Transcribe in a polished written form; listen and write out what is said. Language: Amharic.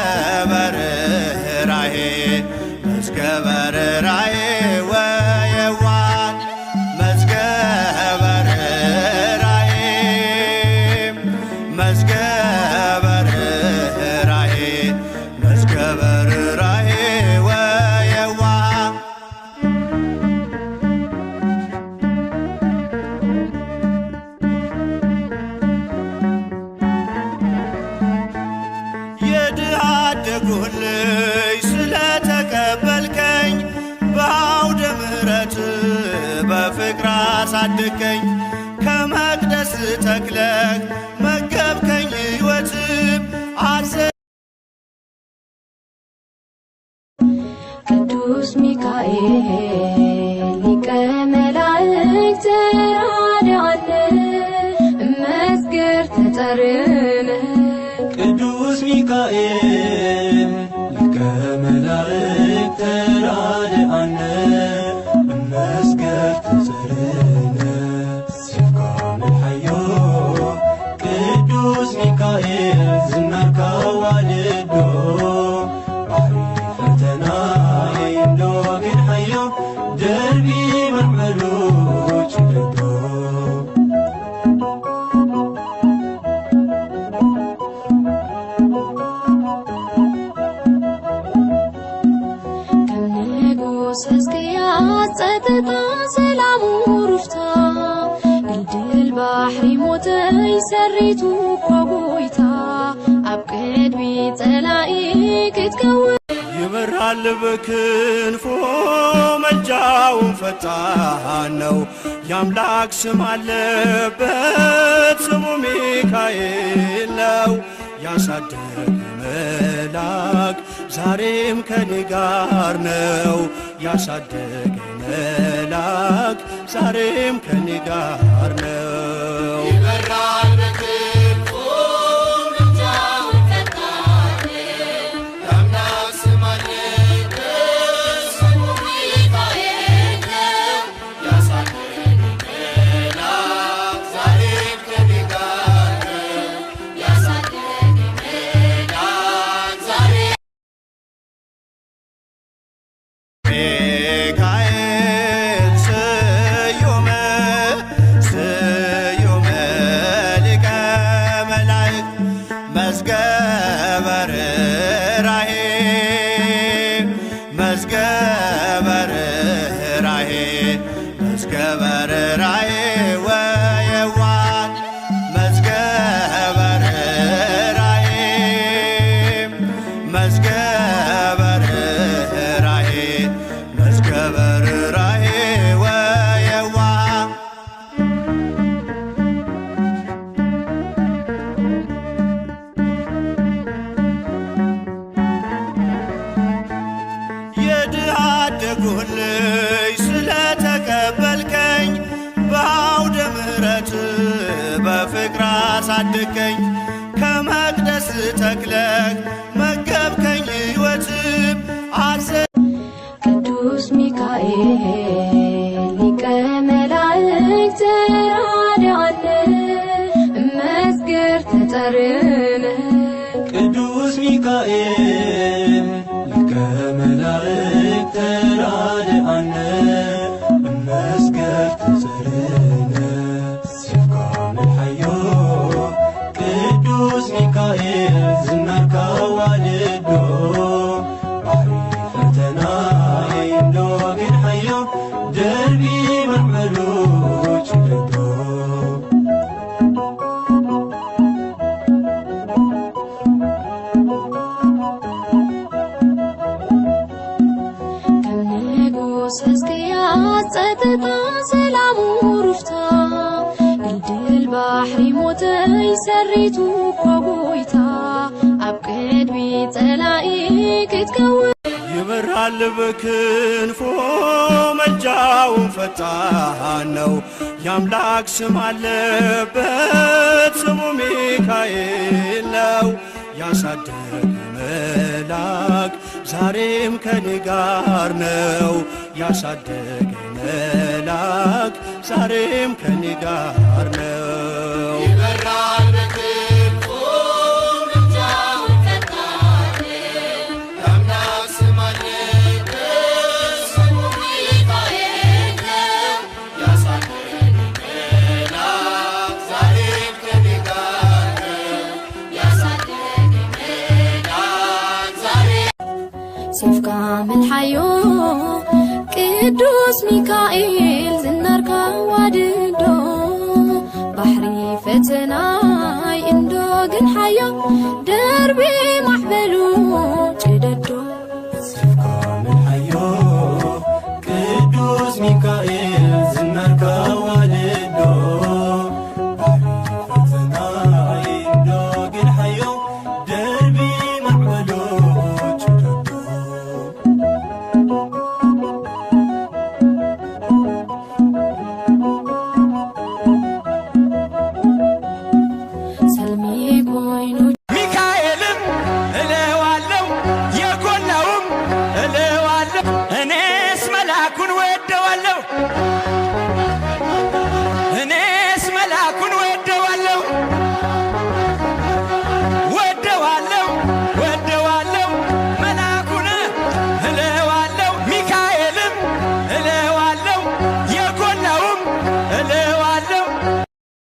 መዝገበ ርኅራኄ መዝገበ ርኅራኄ ወየዋህ መዝገበ ርኅራኄ መዝገበ ርኅራኄ መዝገበ ርኅራኄ ወየዋህ የድሃ አደጉን ልጅ ስለተቀበልከኝ በአውደ ምሕረት በፍቅር አሳደግከኝ ከመቅደስ ተክለህ መገብከኝ ሕይወትም ቅዱስ ሚካኤል ሊቀ መላእክት ተራዳኢነ እመስክር ተጠርነ ቅዱስ ሚካኤል ሊቀ መላእክት ተራዳኢነ እመስክር ተጠርነ ሲካም ሐዮ ቅዱስ ሚካኤል ዝናርካ ዋልዶ ባህሪ ፈተና የምዶ ግን ሐዮ ደርቢ መልመሉ ችለዶ ጸጥታ ሰላሙ ሩፍታ ድልድል ባሕሪ ሞተይ ሰሪቱ ኳጎይታ ኣብ ቅድሚ ጸላኢ ክትከውን ይበራል በክንፎ መልጃውን ፈጣን ነው የአምላክ ስም አለበት ስሙ ሚካኤል ነው ያሳደገ መልአክ ዛሬም ከኔ ጋር ነው ያሳደገ መልአክ ዛሬም ከኔ ጋር ነው ይበራል በክንፎ መልጃውን ፈጣን የአምላክ ስም አለበት ስሙ ሚካኤል ነው ያሳደገ መልአክ ዛሬም ከኔ ጋር ነው ያሳደገ መልአክ ዛሬም ሚካኤል ስዩመ ሊቀ መላእክት መዝገበ ርኅራኄ መዝገበ ርኅራኄ መዝገበ ርኅራኄ ወየዋህ መዝገበ ርኅራኄ መዝገበ ርኅራኄ መዝገበ ርኅራኄ ወየዋህ የድሃ አደጉን ልጅ ስለተቀበልከኝ በአውደ ምሕረት በፍቅር አሳደግከኝ ከመቅደስ ተክለህ መገብከኝ ሕይወትም ቅዱስ ሚካኤል ሊቀ መላእክት ተራዳኢነ እመስክር ተጠርነ ቅዱስ ሚካኤል ሊቀ መላእክት ተራዳኢነ እመስክር ተጠርነ ሲካም ሐዮ ቅዱስ ሚካኤል ዝናርካ ዋልዶ ባህሪ ፈተና የምዶ ግን ሐዮ ደርቢ መልመሉ ችለዶ ጸጥታ ሰላሙ ሩፍታ ድልድል ባሕሪ ሞተይ ሰሪቱ ኳጎይታ ኣብ ቅድሚ ጸላኢ ክትከውን ይበራል በክንፎ መልጃውን ፈጣን ነው የአምላክ ስም አለበት ስሙ ሚካኤል ነው ያሳደገ መልአክ ዛሬም ከኔ ጋር ነው ያሳደገ መልአክ ዛሬም ከኔ ጋር ነው ይበራል በክንፎ መልጃውን ፈጣን سيفك ملحيو ቅዱስ ሚካኤል ዝናርካ ዋድዶ ባሕሪ ፈተናይ እንደግን ሓዮ ደርቢ ማሕበሉ ጭደዶ سيفك ملحيو ቅዱስ ሚካኤል ዝናርካ ዋድዶ እኔስ መላኩን ወደ